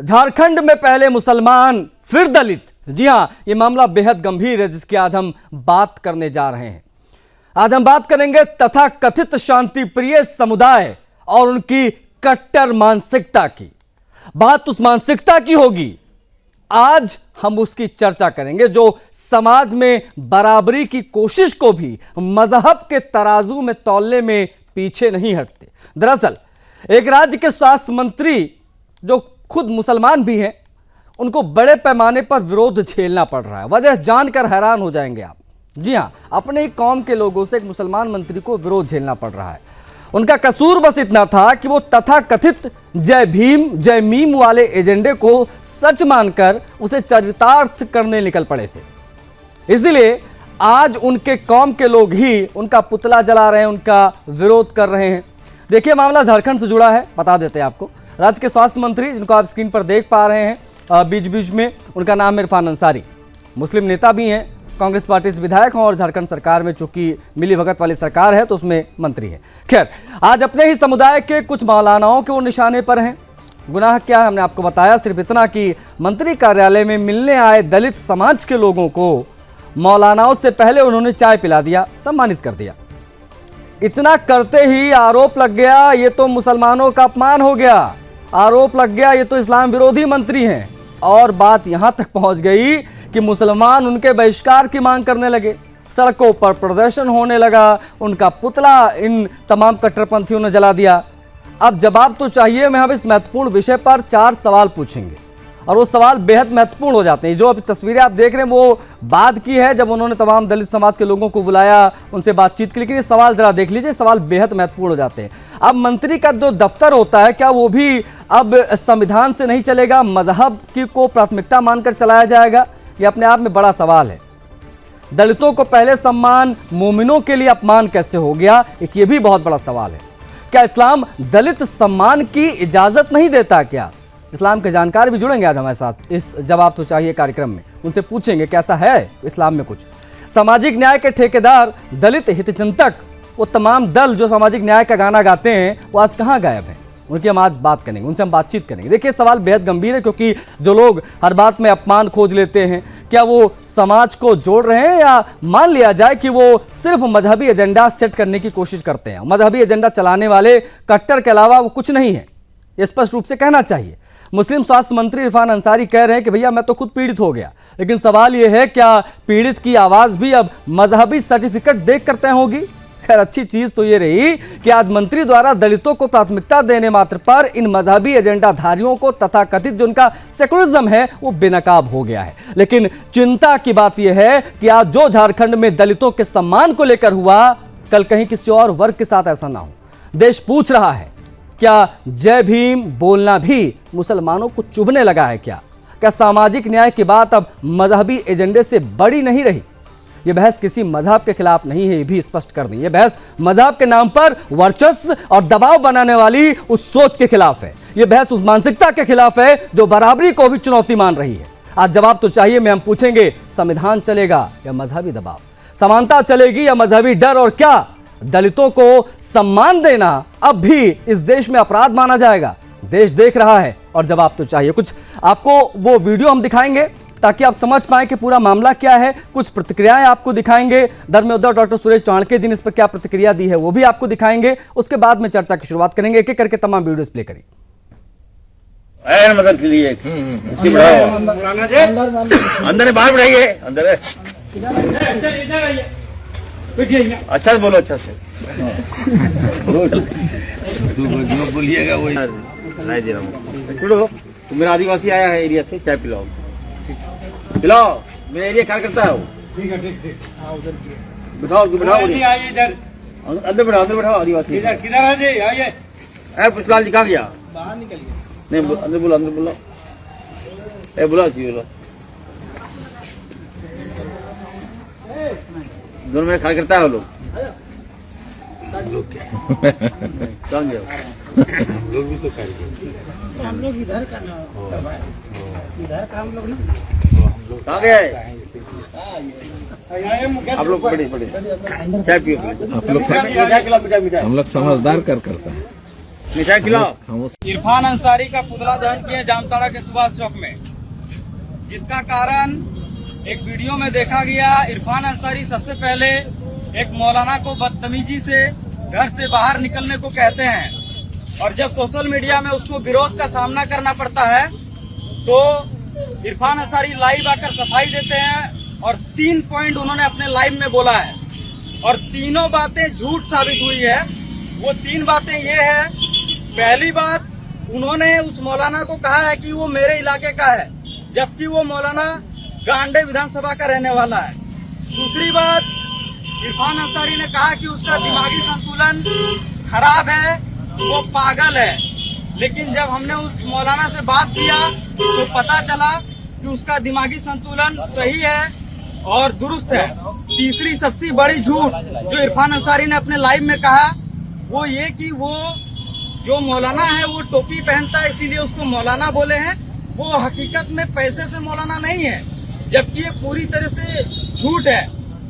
झारखंड में पहले मुसलमान फिर दलित। जी हां, ये मामला बेहद गंभीर है जिसकी आज हम बात करने जा रहे हैं। आज हम बात करेंगे तथा कथित शांति प्रिय समुदाय और उनकी कट्टर मानसिकता की। बात उस मानसिकता की होगी, आज हम उसकी चर्चा करेंगे जो समाज में बराबरी की कोशिश को भी मजहब के तराजू में तौलने में पीछे नहीं हटते। दरअसल एक राज्य के स्वास्थ्य मंत्री जो खुद मुसलमान भी हैं, उनको बड़े पैमाने पर विरोध झेलना पड़ रहा है। वजह जानकर हैरान हो जाएंगे आप। जी हां, अपने ही कौम के लोगों से एक मुसलमान मंत्री को विरोध झेलना पड़ रहा है। उनका कसूर बस इतना था कि वो तथाकथित जय भीम जय मीम वाले एजेंडे को सच मानकर उसे चरितार्थ करने निकल पड़े थे। इसलिए आज उनके कौम के लोग ही उनका पुतला जला रहे हैं, उनका विरोध कर रहे हैं। देखिए, मामला झारखंड से जुड़ा है, बता देते हैं आपको। राज्य के स्वास्थ्य मंत्री, जिनको आप स्क्रीन पर देख पा रहे हैं बीच बीच में, उनका नाम इरफान अंसारी, मुस्लिम नेता भी हैं, कांग्रेस पार्टी से विधायक हैं और झारखंड सरकार में चूंकि मिली भगत वाली सरकार है तो उसमें मंत्री है। खैर, आज अपने ही समुदाय के कुछ मौलानाओं के वो निशाने पर हैं। गुनाह क्या है हमने आपको बताया, सिर्फ इतना कि मंत्री कार्यालय में मिलने आए दलित समाज के लोगों को मौलानाओं से पहले उन्होंने चाय पिला दिया, सम्मानित कर दिया। इतना करते ही आरोप लग गया ये तो मुसलमानों का अपमान हो गया, आरोप लग गया ये तो इस्लाम विरोधी मंत्री हैं। और बात यहां तक पहुंच गई कि मुसलमान उनके बहिष्कार की मांग करने लगे, सड़कों पर प्रदर्शन होने लगा, उनका पुतला इन तमाम कट्टरपंथियों ने जला दिया। अब जवाब तो चाहिए। मैं अब इस महत्वपूर्ण विषय पर 4 सवाल पूछेंगे और वो सवाल बेहद महत्वपूर्ण हो जाते हैं। जो अभी तस्वीरें आप देख रहे हैं वो बाद की है, जब उन्होंने तमाम दलित समाज के लोगों को बुलाया, उनसे बातचीत की। लेकिन ये सवाल जरा देख लीजिए, सवाल बेहद महत्वपूर्ण हो जाते हैं। अब मंत्री का जो दफ्तर होता है, क्या वो भी अब संविधान से नहीं चलेगा, मजहब की को प्राथमिकता मानकर चलाया जाएगा? ये अपने आप में बड़ा सवाल है। दलितों को पहले सम्मान, मोमिनों के लिए अपमान कैसे हो गया, एक ये भी बहुत बड़ा सवाल है। क्या इस्लाम दलित सम्मान की इजाजत नहीं देता? क्या इस्लाम के जानकार भी जुड़ेंगे आज हमारे साथ इस जवाब तो चाहिए कार्यक्रम में, उनसे पूछेंगे कैसा है इस्लाम में कुछ। सामाजिक न्याय के ठेकेदार, दलित हितचिंतक, वो तमाम दल जो सामाजिक न्याय का गाना गाते हैं, वो आज कहाँ गायब हैं? उनकी हम आज बात करेंगे, उनसे हम बातचीत करेंगे। देखिए, सवाल बेहद गंभीर है क्योंकि जो लोग हर बात में अपमान खोज लेते हैं, क्या वो समाज को जोड़ रहे हैं या मान लिया जाए कि वो सिर्फ मजहबी एजेंडा सेट करने की कोशिश करते हैं? मजहबी एजेंडा चलाने वाले कट्टर के अलावा वो कुछ नहीं है, ये स्पष्ट रूप से कहना चाहिए। मुस्लिम स्वास्थ्य मंत्री इरफान अंसारी कह रहे हैं कि भैया मैं तो खुद पीड़ित हो गया, लेकिन सवाल यह है क्या पीड़ित की आवाज भी अब मजहबी सर्टिफिकेट देखकर तय होगी? खैर, अच्छी चीज तो ये रही कि आज मंत्री द्वारा दलितों को प्राथमिकता देने मात्र पर इन मजहबी एजेंडाधारियों को तथाकथित जो उनका सेकुलरिज्म है वो बेनकाब हो गया है। लेकिन चिंता की बात यह है कि आज जो झारखंड में दलितों के सम्मान को लेकर हुआ, कल कहीं किसी और वर्ग के साथ ऐसा ना हो। देश पूछ रहा है, क्या जय भीम बोलना भी मुसलमानों को चुभने लगा है? क्या सामाजिक न्याय की बात अब मजहबी एजेंडे से बड़ी नहीं रही? यह बहस किसी मजहब के खिलाफ नहीं है, ये भी स्पष्ट कर दें। यह बहस मजहब के नाम पर वर्चस्व और दबाव बनाने वाली उस सोच के खिलाफ है। यह बहस उस मानसिकता के खिलाफ है जो बराबरी को भी चुनौती मान रही है। आज जवाब तो चाहिए में हम पूछेंगे, संविधान चलेगा या मजहबी दबाव? समानता चलेगी या मजहबी डर? और क्या दलितों को सम्मान देना अब भी इस देश में अपराध माना जाएगा? देश देख रहा है और जवाब तो चाहिए। कुछ आपको वो वीडियो हम दिखाएंगे ताकि आप समझ पाएं कि पूरा मामला क्या है। कुछ प्रतिक्रियाएं आपको दिखाएंगे। धर्मेंद्र डॉक्टर सुरेश चाणक्य जी ने इस पर क्या प्रतिक्रिया दी है वो भी आपको दिखाएंगे। उसके बाद में चर्चा की शुरुआत करेंगे। एक एक करके तमाम वीडियोस प्ले करिए। मदद के लिए अंदर बाहर बढ़ाइए, अंदर अच्छा से बोलो, अच्छा से बोलिएगा। वही राय दे रहा हूँ। छोड़ो, तुम मेरा आदिवासी आया है एरिया से, चाय पिलाओ, पिलाओ। मेरा एरिया क्या करता है वो? ठीक है, ठीक। बिठाओ, बिठाओ, अंदर बिठाओ, अंदर बिठाओ। आदिवासी किधर है जी? आइए। पुष्पलाल जी कहाँ गया? बाहर निकल गया। नहीं, अंदर बोलो, अंदर बोलो। बोलो जी, बोलो। दोनों में खड़ा करता है वो लोग कहाँ गया? लोग भी तो हम लोग इधर करना, इधर का हम लोग ना कहाँ गए? आप लोग पढ़े चाय पियो। आप लोग हम लोग समझदार कर करता है। नहीं चाय पिलाओ। इरफान अंसारी का पुतला दहन किए जामताड़ा के सुभाष चौक में, जिसका कारण एक वीडियो में देखा गया। इरफान अंसारी सबसे पहले एक मौलाना को बदतमीजी से घर से बाहर निकलने को कहते हैं, और जब सोशल मीडिया में उसको विरोध का सामना करना पड़ता है तो इरफान अंसारी लाइव आकर सफाई देते हैं, और 3 पॉइंट उन्होंने अपने लाइव में बोला है, और तीनों बातें झूठ साबित हुई है। वो 3 बातें ये है। पहली बात, उन्होंने उस मौलाना को कहा है कि वो मेरे इलाके का है, जबकि वो मौलाना गांडे विधानसभा का रहने वाला है। दूसरी बात, इरफान अंसारी ने कहा कि उसका दिमागी संतुलन खराब है, वो पागल है। लेकिन जब हमने उस मौलाना से बात किया तो पता चला कि उसका दिमागी संतुलन सही है और दुरुस्त है। तीसरी सबसे बड़ी झूठ जो इरफान अंसारी ने अपने लाइव में कहा, वो ये कि वो जो मौलाना है वो टोपी पहनता है इसीलिए उसको मौलाना बोले हैं। वो हकीकत में पैसे से मौलाना नहीं है, जबकि ये पूरी तरह से झूठ है।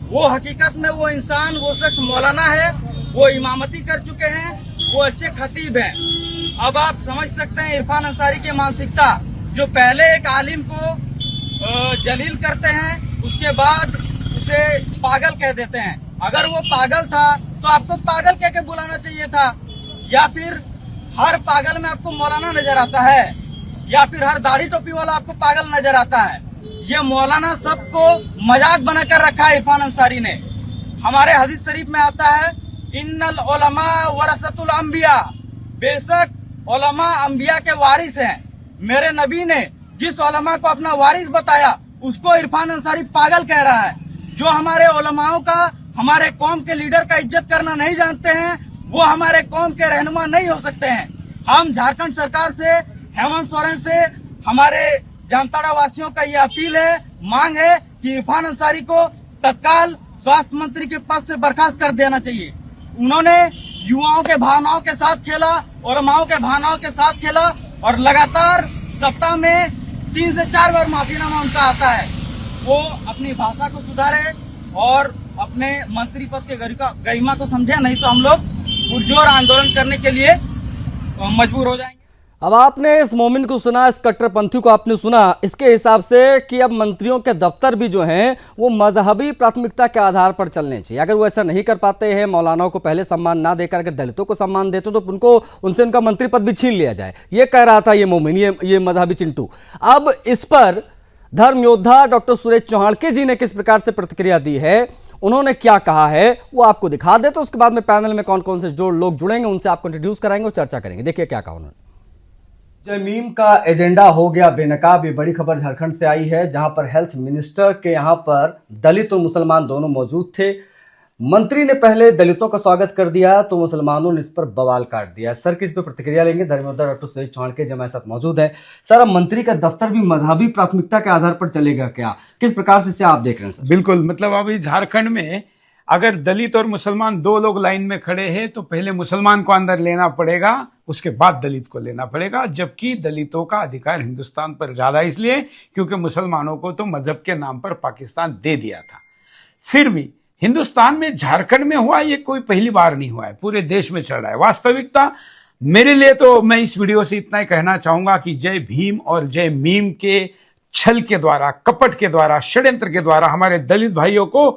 वो हकीकत में वो इंसान, वो शख्स मौलाना है, वो इमामती कर चुके हैं, वो अच्छे खतीब हैं। अब आप समझ सकते हैं इरफान अंसारी की मानसिकता, जो पहले एक आलिम को जलील करते हैं, उसके बाद उसे पागल कह देते हैं। अगर वो पागल था तो आपको पागल कह के बुलाना चाहिए था, या फिर हर पागल में आपको मौलाना नजर आता है, या फिर हर दाढ़ी टोपी वाला आपको पागल नजर आता है। ये मौलाना सबको मजाक बनाकर रखा है इरफान अंसारी ने। हमारे हदीस शरीफ में आता है, इन्नल उलमा वरसतुल अंबिया, बेशक उलमा अंबिया के वारिस हैं। मेरे नबी ने जिस उलमा को अपना वारिस बताया उसको इरफान अंसारी पागल कह रहा है। जो हमारे उलमाओं का, हमारे कौम के लीडर का इज्जत करना नहीं जानते हैं, वो हमारे कौम के रहनुमा नहीं हो सकते हैं। हम झारखंड सरकार से, हेमंत सोरेन से, हमारे जामताड़ा वासियों का ये अपील है, मांग है कि इरफान अंसारी को तत्काल स्वास्थ्य मंत्री के पद से बर्खास्त कर देना चाहिए। उन्होंने युवाओं के भावनाओं के साथ खेला, उलमाओं के भावनाओं के साथ खेला, और लगातार सप्ताह में 3 से 4 बार माफीनामा उनका आता है। वो अपनी भाषा को सुधारे और अपने मंत्री पद के गरिमा को समझे, नहीं तो हम लोग पुरजोर आंदोलन करने के लिए मजबूर हो जाएंगे। अब आपने इस मोमिन को सुना, इस कट्टरपंथी को आपने सुना, इसके हिसाब से कि अब मंत्रियों के दफ्तर भी जो हैं वो मजहबी प्राथमिकता के आधार पर चलने चाहिए। अगर वो ऐसा नहीं कर पाते हैं, मौलानाओं को पहले सम्मान ना देकर अगर दलितों को सम्मान देते तो उनसे उनका मंत्री पद भी छीन लिया जाए। ये कह रहा था ये मोमिन, ये मजहबी चिंटू। अब इस पर धर्म योद्धा डॉक्टर सुरेश चौहाड़के जी ने किस प्रकार से प्रतिक्रिया दी है, उन्होंने क्या कहा है, वो आपको दिखा देते। उसके बाद में पैनल में कौन कौन से जो लोग जुड़ेंगे उनसे आपको इंट्रोड्यूस कराएंगे और चर्चा करेंगे। देखिए क्या कहा उन्होंने। जमीम का एजेंडा हो गया बेनकाब, ये बड़ी खबर झारखंड से आई है, जहां पर हेल्थ मिनिस्टर के यहां पर दलित और मुसलमान दोनों मौजूद थे। मंत्री ने पहले दलितों का स्वागत कर दिया तो मुसलमानों ने इस पर बवाल काट दिया। सर किस पे प्रतिक्रिया लेंगे, धर्मयोद्धा डॉक्टर सुरेश चौहाड़के जी हमारे साथ मौजूद है। सर, अब मंत्री का दफ्तर भी मजहबी प्राथमिकता के आधार पर चलेगा क्या, किस प्रकार से इसे आप देख रहे हैं सर? बिल्कुल, मतलब अभी झारखंड में अगर दलित और मुसलमान 2 लोग लाइन में खड़े हैं तो पहले मुसलमान को अंदर लेना पड़ेगा, उसके बाद दलित को लेना पड़ेगा। जबकि दलितों का अधिकार हिंदुस्तान पर ज्यादा इसलिए क्योंकि मुसलमानों को तो मजहब के नाम पर पाकिस्तान दे दिया था। फिर भी हिंदुस्तान में झारखंड में हुआ ये कोई पहली बार नहीं हुआ है, पूरे देश में चल रहा है। वास्तविकता मेरे लिए तो मैं इस वीडियो से इतना ही कहना चाहूंगा कि जय भीम और जय मीम के छल के द्वारा, कपट के द्वारा, षड्यंत्र के द्वारा हमारे दलित भाइयों को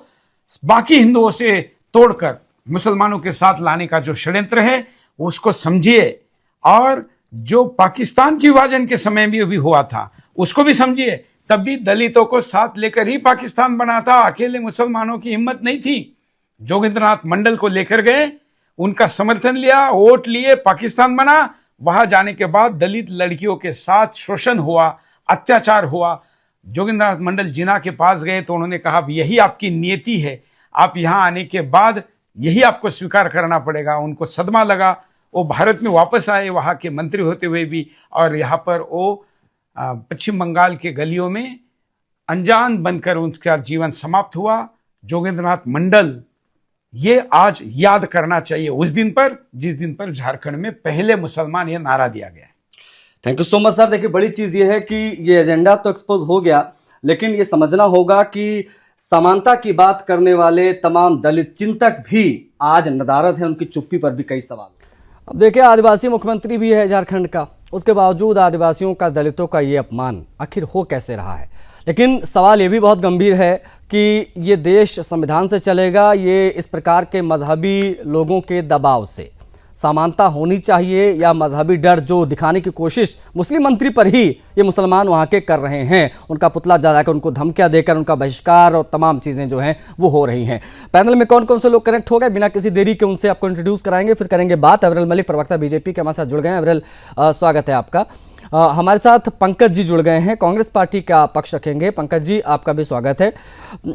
बाकी हिंदुओं से तोड़कर मुसलमानों के साथ लाने का जो षड्यंत्र है उसको समझिए, और जो पाकिस्तान के विभाजन के समय में भी हुआ था उसको भी समझिए। तब भी दलितों को साथ लेकर ही पाकिस्तान बना था, अकेले मुसलमानों की हिम्मत नहीं थी। जोगिंद्रनाथ मंडल को लेकर गए, उनका समर्थन लिया, वोट लिए, पाकिस्तान बना। वहां जाने के बाद दलित लड़कियों के साथ शोषण हुआ, अत्याचार हुआ। जोगिंद्रनाथ मंडल जिना के पास गए तो उन्होंने कहा यही आपकी नियति है, आप यहां आने के बाद यही आपको स्वीकार करना पड़ेगा। उनको सदमा लगा, वो भारत में वापस आए वहां के मंत्री होते हुए भी, और यहाँ पर वो पश्चिम बंगाल के गलियों में अनजान बनकर उनका जीवन समाप्त हुआ। जोगिंद्रनाथ मंडल ये आज याद करना चाहिए उस दिन पर जिस दिन पर झारखंड में पहले मुसलमान ये नारा दिया गया। Thank you so much sir. देखिए, बड़ी चीज ये है कि ये एजेंडा तो एक्सपोज हो गया, लेकिन ये समझना होगा कि समानता की बात करने वाले तमाम दलित चिंतक भी आज नदारद हैं, उनकी चुप्पी पर भी कई सवाल। अब देखिए, आदिवासी मुख्यमंत्री भी है झारखंड का, उसके बावजूद आदिवासियों का, दलितों का ये अपमान आखिर हो कैसे रहा है। लेकिन सवाल ये भी बहुत गंभीर है कि ये देश संविधान से चलेगा, ये इस प्रकार के मजहबी लोगों के दबाव से समानता होनी चाहिए, या मजहबी डर जो दिखाने की कोशिश मुस्लिम मंत्री पर ही ये मुसलमान वहाँ के कर रहे हैं, उनका पुतला जला कर, उनको धमकियां देकर, उनका बहिष्कार और तमाम चीज़ें जो हैं वो हो रही हैं। पैनल में कौन कौन से लोग कनेक्ट हो गए, बिना किसी देरी के उनसे आपको इंट्रोड्यूस कराएंगे, फिर करेंगे बात। अविरल मलिक, प्रवक्ता बीजेपी के हमारे साथ जुड़ गए हैं। अविरल, स्वागत है आपका। हमारे साथ पंकज जी जुड़ गए हैं, कांग्रेस पार्टी का पक्ष रखेंगे। पंकज जी, आपका भी स्वागत है।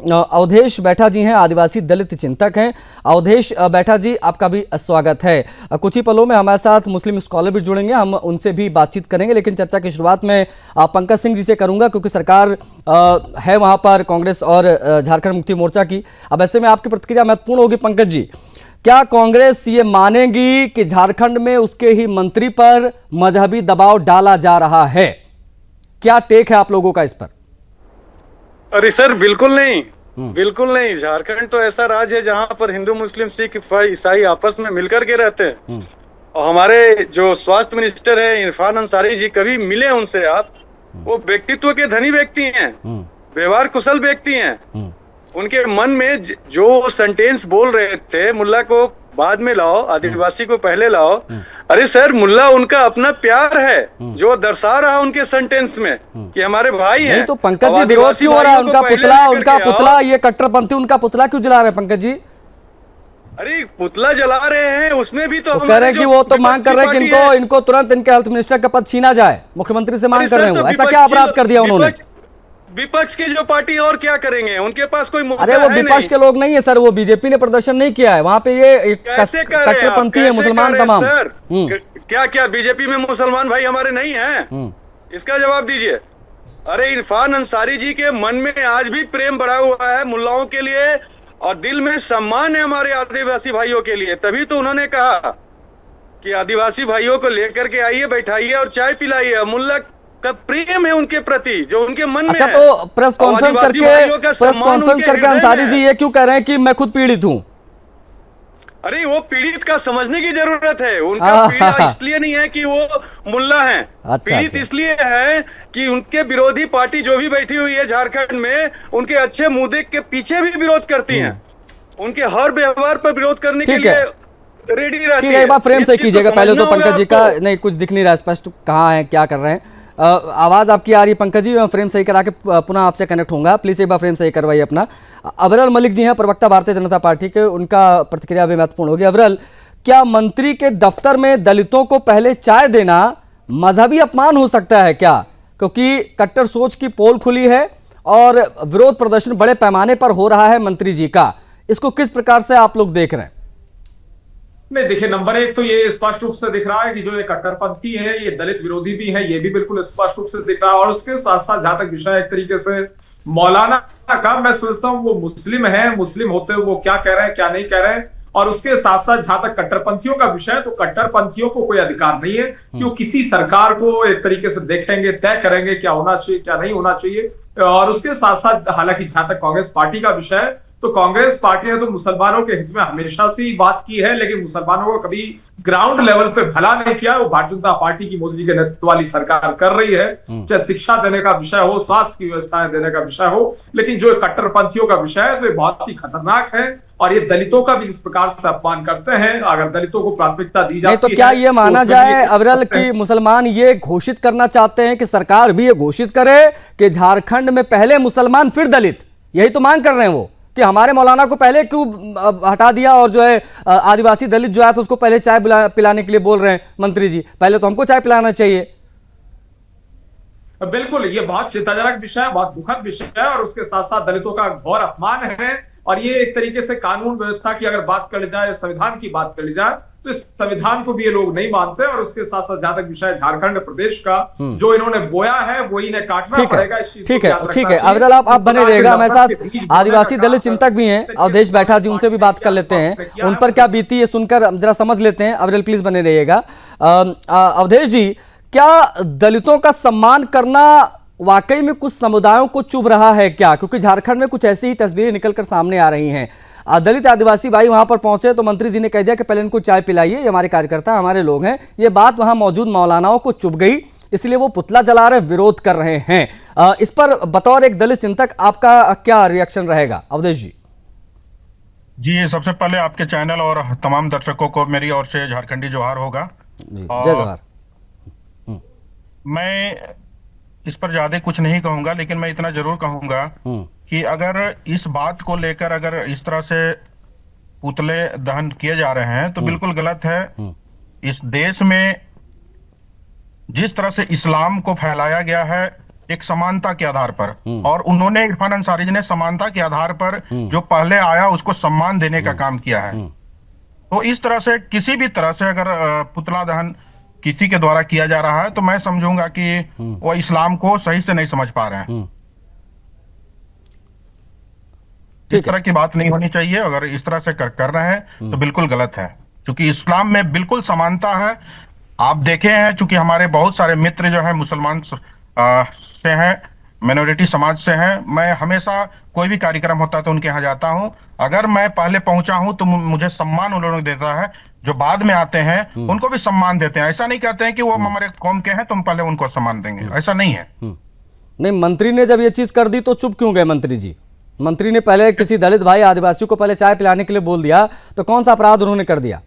अवधेश बैठा जी हैं, आदिवासी दलित चिंतक हैं। अवधेश बैठा जी, आपका भी स्वागत है। कुछ ही पलों में हमारे साथ मुस्लिम स्कॉलर भी जुड़ेंगे, हम उनसे भी बातचीत करेंगे। लेकिन चर्चा की शुरुआत में पंकज सिंह जी से करूंगा, क्योंकि सरकार है वहाँ पर कांग्रेस और झारखंड मुक्ति मोर्चा की। अब ऐसे में आपकी प्रतिक्रिया महत्वपूर्ण होगी। पंकज जी, क्या कांग्रेस ये मानेगी कि झारखंड में उसके ही मंत्री पर मजहबी दबाव डाला जा रहा है? क्या टेक है आप लोगों का इस पर? अरे सर, बिल्कुल नहीं, बिल्कुल नहीं। झारखंड तो ऐसा राज्य है जहां पर हिंदू, मुस्लिम, सिख, ईसाई आपस में मिलकर के रहते हैं। और हमारे जो स्वास्थ्य मिनिस्टर है इरफान अंसारी जी, कभी मिले उनसे आप? वो व्यक्तित्व के धनी व्यक्ति हैं, व्यवहार कुशल व्यक्ति हैं। उनके मन में जो सेंटेंस बोल रहे थे, मुल्ला को बाद में लाओ, आदिवासी को पहले लाओ। अरे सर, मुल्ला उनका अपना प्यार है जो दर्शा रहा उनके सेंटेंस में कि हमारे भाई हैं। नहीं तो पंकज जी, विरोध क्यों हो रहा है? उनका पुतला ये कट्टरपंथी उनका पुतला क्यों जला रहे हैं पंकज जी? अरे पुतला जला रहे हैं, उसमें भी तो कह रहे हैं कि वो तो मांग कर रहे हैं कि इनको तुरंत इनके हेल्थ मिनिस्टर का पद छीना जाए, मुख्यमंत्री से मांग कर रहे हैं। ऐसा क्या अपराध कर दिया उन्होंने? विपक्ष की जो पार्टी और क्या करेंगे, उनके पास कोई मुद्दा अरे वो विपक्ष के लोग नहीं है सर, वो बीजेपी ने प्रदर्शन नहीं किया है वहाँ पे। ये कट्टरपंथी है मुसलमान तमाम। सर क्या क्या बीजेपी में मुसलमान भाई हमारे नहीं हैं? इसका जवाब दीजिए। अरे इरफान अंसारी जी के मन में आज भी प्रेम बढ़ा हुआ है मुल्लाओं के लिए, और दिल में सम्मान है हमारे आदिवासी भाइयों के लिए। तभी तो उन्होंने कहा कि आदिवासी भाइयों को लेकर के आइए, बैठाइए और चाय पिलाइए। मुल्ला का प्रेम है उनके प्रति जो उनके मन में है। तो प्रेस कॉन्फ्रेंस करके अंसारी जी ये क्यों कह रहे हैं कि मैं खुद पीड़ित हूं? अरे वो पीड़ित का समझने की जरूरत है। उनका पीड़ित इसलिए नहीं है कि वो मुल्ला हैं। पीड़ित इसलिए है कि उनके विरोधी पार्टी जो भी बैठी हुई है झारखंड में, उनके अच्छे मुद्दे के पीछे भी विरोध करती हैं। उनके हर व्यवहार पर विरोध करने के लिए रेडी रहती है। एक बार फ्रेम सही कीजिएगा पहले तो पंकज जी का। नहीं, कुछ दिख नहीं रहा स्पष्ट, कहाँ है, क्या कर रहे हैं। आवाज आपकी आ रही है पंकज जी, मैं फ्रेम सही करा के पुनः आपसे कनेक्ट होऊंगा। प्लीज एक बार फ्रेम सही करवाइए अपना। अविरल मलिक जी हैं, प्रवक्ता भारतीय जनता पार्टी के, उनका प्रतिक्रिया भी महत्वपूर्ण होगी। अविरल, क्या मंत्री के दफ्तर में दलितों को पहले चाय देना मजहबी अपमान हो सकता है क्या? क्योंकि कट्टर सोच की पोल खुली है और विरोध प्रदर्शन बड़े पैमाने पर हो रहा है मंत्री जी का। इसको किस प्रकार से आप लोग देख रहे हैं? नहीं, देखिए, नंबर एक तो ये स्पष्ट रूप से दिख रहा है कि जो ये कट्टरपंथी है ये दलित विरोधी भी है, ये भी बिल्कुल स्पष्ट रूप से दिख रहा है। और उसके साथ साथ जहां तक विषय एक तरीके से मौलाना का, मैं समझता हूँ वो मुस्लिम है, मुस्लिम होते हुए वो क्या कह रहे हैं क्या नहीं कह रहे हैं। और उसके साथ साथ जहां तक कट्टरपंथियों का विषय है, तो कट्टरपंथियों को कोई अधिकार नहीं है कि वो किसी सरकार को एक तरीके से देखेंगे, तय करेंगे क्या होना चाहिए क्या नहीं होना चाहिए। और उसके साथ साथ हालांकि जहां तक कांग्रेस पार्टी का विषय है, तो कांग्रेस पार्टी ने तो मुसलमानों के हित में हमेशा से ही बात की है, लेकिन मुसलमानों को कभी ग्राउंड लेवल पे भला नहीं किया। वो भारतीय जनता पार्टी की मोदी जी के नेतृत्व वाली सरकार कर रही है, चाहे शिक्षा देने का विषय हो, स्वास्थ्य की व्यवस्थाएं देने का विषय हो। लेकिन जो कट्टरपंथियों का विषय है तो ये बहुत ही खतरनाक है। और ये दलितों का भी जिस प्रकार से अपमान करते हैं, अगर दलितों को प्राथमिकता दी जाती है, तो क्या ये माना जाए अविरल कि मुसलमान ये घोषित करना चाहते हैं कि सरकार भी ये घोषित करे कि झारखंड में पहले मुसलमान फिर दलित? यही तो मांग कर रहे हैं वो, कि हमारे मौलाना को पहले क्यों हटा दिया, और जो है आदिवासी दलित जो है तो उसको पहले चाय पिलाने के लिए बोल रहे हैं मंत्री जी। पहले तो हमको चाय पिलाना चाहिए। बिल्कुल, ये बहुत चिंताजनक विषय है, बहुत दुखद विषय है। और उसके साथ साथ दलितों का घोर अपमान है। और ये एक तरीके से कानून व्यवस्था की अगर बात कर ली जाए, संविधान की बात कर ली जाए, तो इस संविधान को भी ये लोग नहीं मानते। और उसके साथ साथ जहां तक विषय झारखंड प्रदेश का, जो इन्होंने बोया है वो इन्हें काटना पड़ेगा। ठीक है अविरल, आप बने रहेगा। हमारे साथ आदिवासी दलित चिंतक भी हैं, अवधेश बैठा जी, उनसे भी बात कर लेते हैं। उन पर क्या बीती है सुनकर जरा समझ लेते हैं। अविरल प्लीज बने रहिएगा। अवधेश जी, क्या दलितों का सम्मान करना वाकई में कुछ समुदायों को चुभ रहा है क्या? क्योंकि झारखंड में कुछ ऐसी ही तस्वीरें निकलकर सामने आ रही हैं। दलित आदिवासी भाई वहां पर पहुंचे तो मंत्री जी ने कह दिया कि पहले इनको चाय पिलाइए, ये हमारे कार्यकर्ता हमारे लोग हैं। ये बात वहां मौजूद मौलानाओं को चुभ गई, इसलिए वो पुतला जला रहे, विरोध कर रहे हैं। इस पर बतौर एक दलित चिंतक आपका क्या रिएक्शन रहेगा अवधेश जी? जी, सबसे पहले आपके चैनल और तमाम दर्शकों को मेरी ओर से झारखंडी जोहार होगा। जय जोहार। मैं इस पर ज्यादा कुछ नहीं कहूंगा, लेकिन मैं इतना जरूर कहूंगा कि अगर इस बात को लेकर अगर इस तरह से पुतले दहन किए जा रहे हैं तो बिल्कुल गलत है। इस देश में जिस तरह से इस्लाम को फैलाया गया है एक समानता के आधार पर, और उन्होंने इरफान अंसारी जी ने समानता के आधार पर जो पहले आया उसको सम्मान देने का काम किया है। तो इस तरह से किसी भी तरह से अगर पुतला दहन किसी के द्वारा किया जा रहा है तो मैं समझूंगा कि वो इस्लाम को सही से नहीं समझ पा रहे हैं। इस तरह की बात नहीं होनी चाहिए। अगर इस तरह से कर रहे हैं तो बिल्कुल गलत है, क्योंकि इस्लाम में बिल्कुल समानता है। आप देखे हैं, चूंकि हमारे बहुत सारे मित्र जो है मुसलमान से हैं, माइनॉरिटी समाज से हैं। मैं हमेशा कोई भी कार्यक्रम होता है तो उनके यहाँ जाता हूं। अगर मैं पहले पहुंचा हूं तो मुझे सम्मान उन लोगों ने देता है, जो बाद में आते हैं उनको भी सम्मान देते हैं। ऐसा नहीं कहते हैं कि वो हमारे कौम के हैं तो हम पहले उनको सम्मान देंगे, ऐसा नहीं है। नहीं, मंत्री ने जब ये चीज कर दी तो चुप क्यों गए मंत्री जी? मंत्री ने पहले किसी दलित भाई आदिवासी को पहले चाय पिलाने के लिए बोल दिया, तो कौन सा अपराध उन्होंने कर दिया?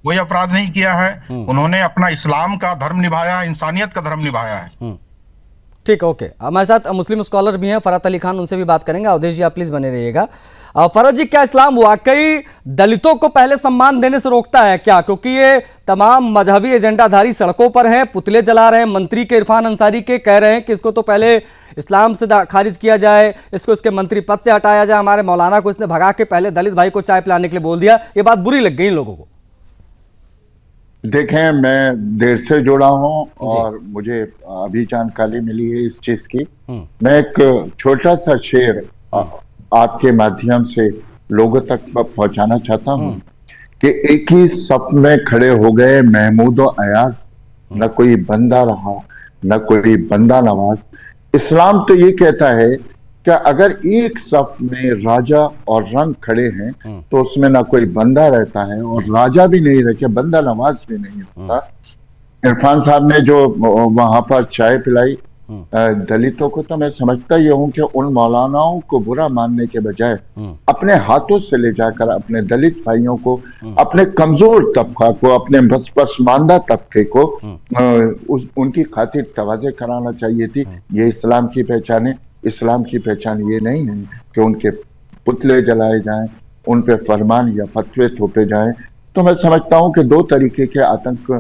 कोई अपराध नहीं किया है। उन्होंने अपना इस्लाम का धर्म निभाया, इंसानियत का धर्म निभाया है। ठीक है, ओके। हमारे साथ मुस्लिम स्कॉलर भी हैं फरहत अली खान, उनसे भी बात करेंगे। अवधेश जी आप प्लीज बने रहिएगा। फरहत जी, क्या इस्लाम वाकई दलितों को पहले सम्मान देने से रोकता है क्या? क्योंकि ये तमाम मजहबी एजेंडाधारी सड़कों पर हैं, पुतले जला रहे हैं, मंत्री के इरफान अंसारी के कह रहे हैं कि इसको तो पहले इस्लाम से खारिज किया जाए, इसको इसके मंत्री पद से हटाया जाए। हमारे मौलाना को इसने भगा के पहले दलित भाई को चाय पिलाने के लिए बोल दिया। ये बात बुरी लग गई इन लोगों को। देखें, मैं देर से जुड़ा हूं और मुझे अभी जानकारी मिली है इस चीज की। मैं एक छोटा सा शेर आपके माध्यम से लोगों तक पहुंचाना चाहता हूं कि एक ही सफ में खड़े हो गए महमूद और अयाज, न कोई बंदा रहा न कोई बंदा नवाज। इस्लाम तो ये कहता है कि अगर एक सफ में राजा और रंग खड़े हैं तो उसमें ना कोई बंदा रहता है और राजा भी नहीं रहता, बंदा नवाज भी नहीं होता। इरफान साहब ने जो वहां पर चाय पिलाई दलितों को, तो मैं समझता ही हूं कि उन मौलानाओं को बुरा मानने के बजाय अपने हाथों से ले जाकर अपने दलित भाइयों को, अपने कमजोर तबका को, अपने पसमानदा तबके को उनकी खातिर तवाज़े कराना चाहिए थी। ये इस्लाम की पहचान है। इस्लाम की पहचान ये नहीं है कि उनके पुतले जलाए जाएं, उन पे फरमान या फतवे थोपे जाएं। तो मैं समझता हूं कि दो तरीके के आतंक,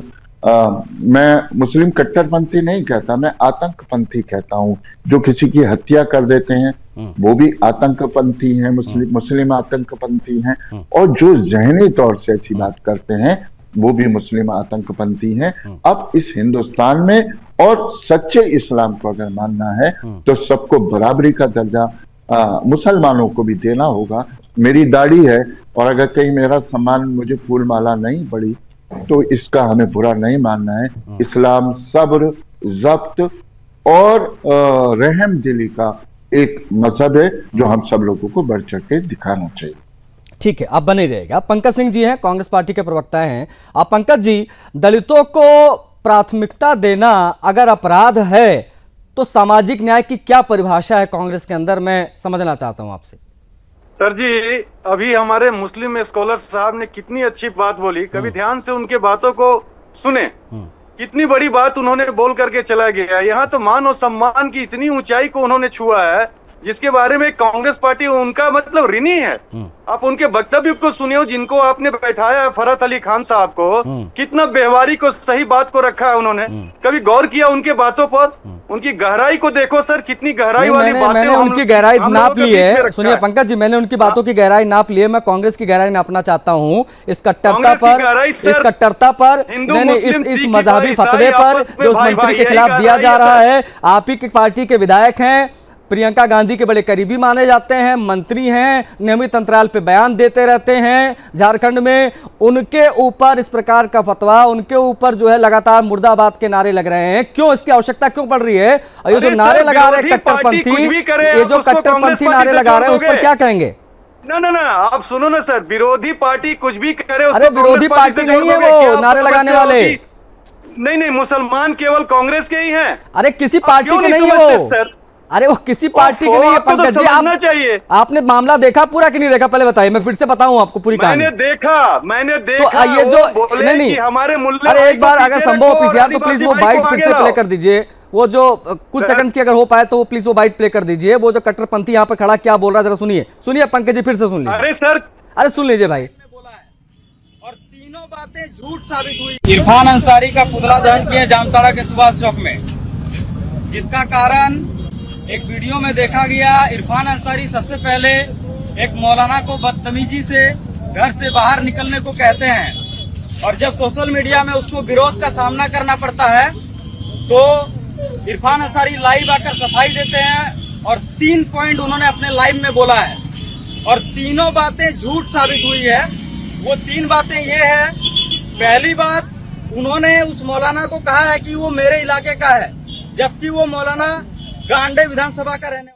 मैं मुस्लिम कट्टरपंथी नहीं कहता, मैं आतंकपंथी कहता हूं। जो किसी की हत्या कर देते हैं वो भी आतंकपंथी हैं, मुस्लिम आतंकपंथी हैं, और जो जहनी तौर से ऐसी बात करते हैं वो भी मुस्लिम आतंकपंथी हैं। अब इस हिंदुस्तान में और सच्चे इस्लाम को अगर मानना है तो सबको बराबरी का दर्जा मुसलमानों को भी देना होगा। मेरी दाढ़ी है और अगर कहीं मेरा सम्मान, मुझे फूल माला नहीं पड़ी तो इसका हमें बुरा नहीं मानना है। इस्लाम सब्र, ज़ब्त और रहम दिली का एक मजहब है जो हम सब लोगों को बढ़ चढ़ के दिखाना चाहिए। ठीक है, आप बने रहेगा। पंकज सिंह जी हैं, कांग्रेस पार्टी के प्रवक्ता हैं। आप पंकज जी, दलितों को प्राथमिकता देना अगर अपराध है तो सामाजिक न्याय की क्या परिभाषा है कांग्रेस के अंदर, मैं समझना चाहता हूं आपसे। सर जी, अभी हमारे मुस्लिम स्कॉलर साहब ने कितनी अच्छी बात बोली, कभी ध्यान से उनके बातों को सुने। कितनी बड़ी बात उन्होंने बोल करके चला गया। यहाँ तो मान और सम्मान की इतनी ऊंचाई को उन्होंने छुआ है जिसके बारे में कांग्रेस पार्टी उनका मतलब ऋणी है। आप उनके वक्तव्य को सुनियो, जिनको आपने बैठाया है फरहत अली खान साहब को, कितना व्यवहारिक को सही बात को रखा है उन्होंने। कभी गौर किया उनके बातों पर? उनकी गहराई को देखो सर, कितनी गहराई वाली बातें। मैंने उनकी गहराई नाप ली है। सुनिए पंकज जी, मैंने उनकी बातों की गहराई नाप ली है। मैं कांग्रेस की गहराई नापना चाहता हूं। इस कट्टरता पर, इस मजहबी फतवे पर जो उस मंत्री के खिलाफ दिया जा रहा है। आप ही की पार्टी के विधायक हैं, प्रियंका गांधी के बड़े करीबी माने जाते हैं, मंत्री हैं, नियमित अंतराल पे बयान देते रहते हैं झारखंड में। उनके ऊपर इस प्रकार का फतवा, उनके ऊपर जो है लगातार मुर्दाबाद के नारे लग रहे हैं। क्यों, इसकी आवश्यकता क्यों पड़ रही है? ये जो नारे लगा रहे हैं कट्टरपंथी, ये जो कट्टरपंथी नारे लगा रहे हैं उस पर क्या कहेंगे? ना ना ना, आप सुनो ना सर, विरोधी पार्टी कुछ भी करे उसको अरे कांग्रेस विरोधी पार्टी से नहीं जोड़ है दोगे, क्या वो आप नारे लगाने समझते हो वाले। कि- नहीं नहीं, मुसलमान केवल कांग्रेस के ही हैं। अरे किसी आप पार्टी क्यों के नहीं नहीं है समझते वो सर? अरे वो किसी पार्टी के नहीं है आपको तो पंकज जी। समझना चाहिए। आपने मामला देखा पूरा कि नहीं देखा, पहले बताइए, मैं फिर से बताऊं आपको पूरी कहानी। मैंने देखा तो ये वो जो बोले नहीं कि हमारे मुल्ले अरे भाई एक बार को अगर पीछे संभव हो रखो और पीसीआर तो प्लीज आदिवासी वो भाई बाइट को फिर आगे से प्ले लाओ। कर दीजिए। वो जो कुछ सेकंड्स की अगर हो पाए तो वो प्लीज वो बाइट प्ले कर दीजिए। वो जो कट्टरपंथी यहाँ पे खड़ा क्या बोल रहा है जरा सुनिए। सुनिए पंकज जी फिर से सुन लीजिए। अरे सर, अरे सुन लीजिए भाई। बोला है और तीनों बातें झूठ साबित हुई। इरफान अंसारी का पुतला दहन किए जामताड़ा के सुभाष चौक में, जिसका कारण एक वीडियो में देखा गया। इरफान अंसारी सबसे पहले एक मौलाना को बदतमीजी से घर से बाहर निकलने को कहते हैं और जब सोशल मीडिया में उसको विरोध का सामना करना पड़ता है तो इरफान अंसारी लाइव आकर सफाई देते हैं और 3 पॉइंट उन्होंने अपने लाइव में बोला है और तीनों बातें झूठ साबित हुई है। वो 3 बातें ये है, पहली बात उन्होंने उस मौलाना को कहा है कि वो मेरे इलाके का है, जबकि वो मौलाना गांडे विधानसभा का रहने वाला।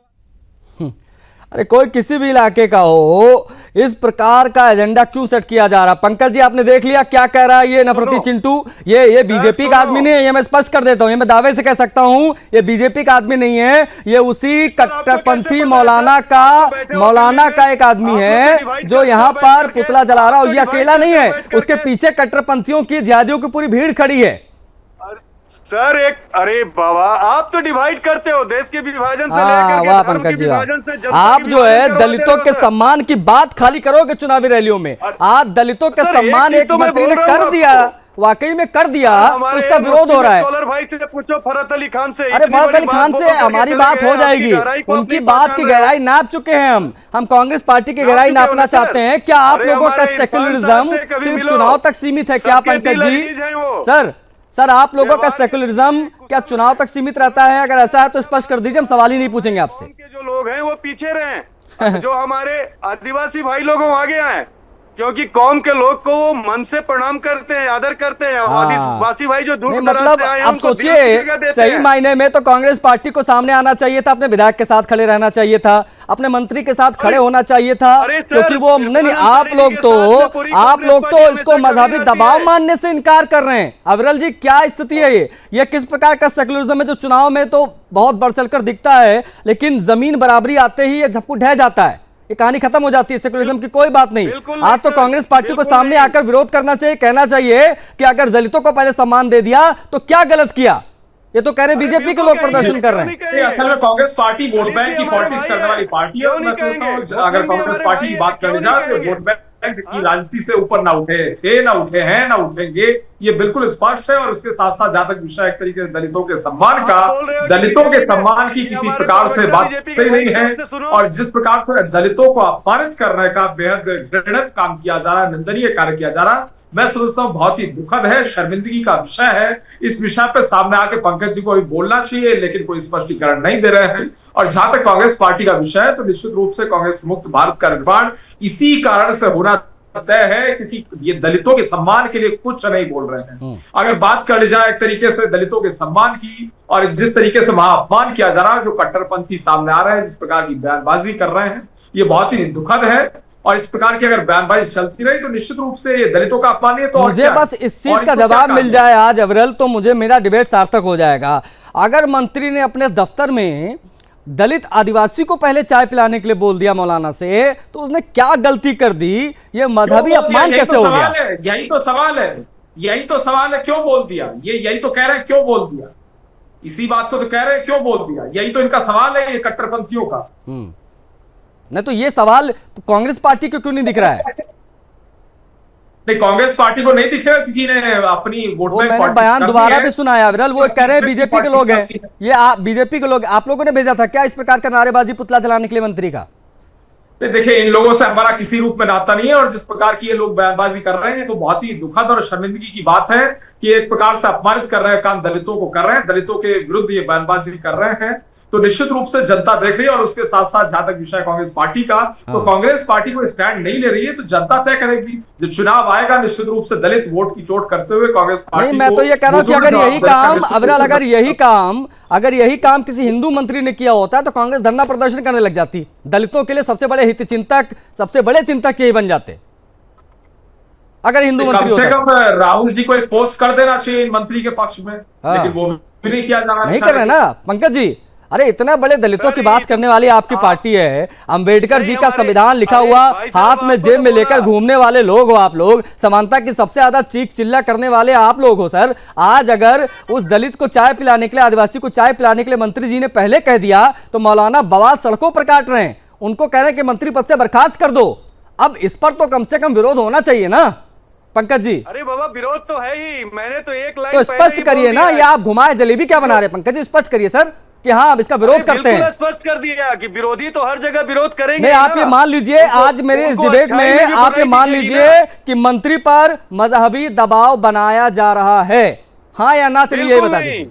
अरे कोई किसी भी इलाके का हो, इस प्रकार का एजेंडा क्यों सेट किया जा रहा है? पंकज जी आपने देख लिया क्या कह रहा है ये नफरती चिंटू। ये बीजेपी का आदमी नहीं है, ये मैं स्पष्ट कर देता हूं, ये मैं दावे से कह सकता हूं, ये बीजेपी का आदमी नहीं है, ये उसी कट्टरपंथी मौलाना का एक आदमी है जो यहाँ पर पुतला जला रहा है। ये अकेला नहीं है, उसके पीछे कट्टरपंथियों की जिहादियों की पूरी भीड़ खड़ी है। सर अरे बाबा, आप तो डिवाइड करते हो देश के विभाजन से लेकर के वाह धर्म पंकज के जी वाह। विभाजन से जनता आप के जो है विभाजन करवा दलितों दे के रहे हो, सर। सम्मान की बात खाली करोगे चुनावी रैलियों में। आज दलितों के सर, सम्मान चीज एक तो मैं मंत्री बोल ने रहा कर हूं दिया, आपको। वाकई में कर दिया, तो हमारे उसका विरोध हो रहा है। सोलर भाई से पूछो, फरहत अली खान से। अरे इतनी फरहत बड़ी अली खान बात से बोल करके हमारी चले बात गए, हो आपकी जाएगी, गहराई को उनकी अपनी बात पहचान की रहे हैं। गहराई नाप चुके हैं हम कांग्रेस पार्टी की नाप गहराई चुके नापना हो ना, चाहते सर। हैं। क्या आप अरे लोगों का हमारे इरफान साहब सेक्युलरिज्म से कभी सिर्फ मिलो। चुनाव तक सीमित है क्या सबके पंकज दिल जी? अजीज हैं वो। सर आप लोगों का व्यवहार सेक्युलरिज्म क्या चुनाव तक सीमित रहता है? अगर ऐसा है तो स्पष्ट कर दीजिए, हम सवाल ही नहीं पूछेंगे आपसे। उनके जो लोग हैं वो पीछे रहे, जो हमारे आदिवासी भाई लोग हैं वो आगे आए, क्योंकि कौम के लोग को वो मन से प्रणाम करते हैं, आदर करते हैं। आदिवासी भाई जो दूर नहीं दराज मतलब से आए हैं, अब उनको दिल की सोचिए, जगह देते सही हैं। मायने में तो कांग्रेस पार्टी को सामने आना चाहिए था, अपने विधायक के साथ खड़े रहना चाहिए था, अपने मंत्री के साथ खड़े होना चाहिए था, अरे सर, क्योंकि वो नहीं आप इरफान लोग अंसारी के साथ में पूरी कांग्रेस पार्टी इसको हमेशा मजहबी खड़ी रहती दबाव है। मानने से इनकार कर रहे हैं। अविरल जी क्या स्थिति है ये किस प्रकार का सेक्युलरिज्म है जो चुनाव में तो बहुत बढ़ चढ़कर दिखता है, लेकिन जमीन बराबरी आते ही ये झपको ढह जाता है, ये कहानी खत्म हो जाती है। सेक्युलरिज्म की कोई बात नहीं। बिल्कुल आज तो सर, कांग्रेस पार्टी को बिल्कुल सामने नहीं। आकर विरोध करना चाहिए, कहना चाहिए कि अगर दलितों को पहले सम्मान दे दिया तो क्या गलत किया। ये तो कह रहे बीजेपी के लोग प्रदर्शन कर रहे हैं। ये असल में कांग्रेस पार्टी वोट दलित बैंक भी की हमारे पॉलिटिक्स भाई करने हैं। वाली पार्टी है क्यों और मैं नहीं सोचता हूँ कहेंगे? अगर मुस्लिम भी कांग्रेस हमारे पार्टी भाई की हैं, बात क्यों करने नहीं जाए तो कहेंगे? वोट बैंक की राजनीति से ऊपर ना उठे, थे ना उठे हैं ना उठेंगे, ये बिल्कुल स्पष्ट है। और उसके साथ साथ जहां तक विषय एक तरीके से दलितों के सम्मान का, आप बोल रहे हो कि दलितों के बीजेपी में सम्मान की ये किसी हमारे प्रकार से प्रवक्ता बात बीजेपी के ही नहीं भाई है। साहब से सुनो। और जिस प्रकार से दलितों को अपमानित करने का बेहद घृणित काम किया जा रहा है, निंदनीय कार्य किया जा रहा है, मैं समझता हूं बहुत ही दुखद है, शर्मिंदगी का विषय है। इस विषय पे सामने आके पंकज जी को भी बोलना चाहिए, लेकिन कोई स्पष्टीकरण नहीं दे रहे हैं। और जहां तक कांग्रेस पार्टी का विषय है तो निश्चित रूप से कांग्रेस मुक्त भारत का निर्माण इसी कारण से होना तय है, क्योंकि ये दलितों के सम्मान के लिए कुछ नहीं बोल रहे हैं। अगर बात कर ली जाए एक तरीके से दलितों के सम्मान की, और जिस तरीके से वहां अपमान किया जा रहा है, जो कट्टरपंथी सामने आ रहे हैं, जिस प्रकार की बयानबाजी कर रहे हैं, ये बहुत ही दुखद है। और इस प्रकार की अगर बयानबाजी चलती रही तो निश्चित रूप से ये दलितों का अपमान है। तो मुझे बस इस चीज का जवाब मिल जाए आज अविरल तो मुझे मेरा डिबेट सार्थक हो जाएगा। अगर मंत्री ने अपने दफ्तर में दलित आदिवासी को पहले चाय पिलाने के लिए बोल दिया मौलाना से, तो उसने क्या गलती कर दी? ये मजहबी अपमान कैसे हो गया? यही तो सवाल है, यही तो सवाल है, क्यों बोल दिया? ये यही तो कह रहे हैं क्यों बोल दिया, इसी बात को तो कह रहे हैं क्यों बोल दिया, यही तो इनका सवाल है ये कट्टरपंथियों का। नहीं तो ये सवाल कांग्रेस पार्टी को क्यों नहीं दिख रहा है? नहीं, कांग्रेस पार्टी को नहीं दिखेगा क्योंकि इन्हें अपनी वोट वो बैंक मैंने पॉलिटिक्स बयान करनी दोबारा है। भी सुनाया अविरल, वो कह रहे हैं बीजेपी के लोग हैं, ये आप बीजेपी के लोग, आप लोगों ने भेजा था क्या इस प्रकार का नारेबाजी पुतला जलाने के लिए मंत्री का? देखिए, इन लोगों से हमारा किसी रूप में नाता नहीं है, और जिस प्रकार की ये लोग बयानबाजी कर रहे हैं तो बहुत ही दुखद और शर्मिंदगी की बात है कि एक प्रकार से अपमानित कर रहे हैं काम दलितों को कर रहे हैं, दलितों के विरुद्ध ये बयानबाजी कर रहे हैं। तो निश्चित रूप से जनता देख रही है। और उसके साथ साथ जहां तक विषय कांग्रेस पार्टी का, तो कांग्रेस पार्टी को स्टैंड नहीं ले रही है, तो जनता तय करेगी। जब चुनाव आएगा निश्चित रूप से दलित वोट की चोट करते हुए कांग्रेस पार्टी नहीं, मैं तो ये कह रहा हूं कि अगर यही काम किसी हिंदू मंत्री ने किया होता तो कांग्रेस धरना प्रदर्शन करने लग जाती। दलितों के लिए सबसे बड़े हितचिंतक, सबसे बड़े चिंतक यही बन जाते अगर हिंदू मंत्री होता। कम से कम राहुल जी को एक पोस्ट कर देना चाहिए इन मंत्री के पक्ष में, लेकिन वो भी नहीं किया जा रहा। नहीं कर रहे ना पंकज जी। अरे इतना बड़े दलितों की बात करने वाली आपकी पार्टी है, अंबेडकर जी का संविधान लिखा हुआ हाथ में जेब में लेकर घूमने वाले लोग हो आप लोग, समानता की सबसे ज्यादा चीख चिल्ला करने वाले आप लोग हो सर। आज अगर उस दलित को चाय पिलाने के लिए, आदिवासी को चाय पिलाने के लिए मंत्री जी ने पहले कह दिया तो मौलाना बवाल सड़कों पर काट रहे हैं, उनको कह रहे हैं कि मंत्री पद से बर्खास्त कर दो। अब इस पर तो कम से कम विरोध होना चाहिए ना पंकज जी। अरे बाबा विरोध तो है ही, मैंने तो एक लाइन तो स्पष्ट करिए ना, ये आप घुमाए जलेबी क्या बना रहे हैं पंकज जी, स्पष्ट करिए सर कि हाँ अब इसका विरोध करते हैं। स्पष्ट कर दिया कि विरोधी तो हर जगह विरोध करेंगे। नहीं, आप ये मान लीजिए आज मेरे इस डिबेट में आप ये मान लीजिए कि मंत्री पर मजहबी दबाव बनाया जा रहा है, हाँ या ना, चलिए ये बता दीजिए।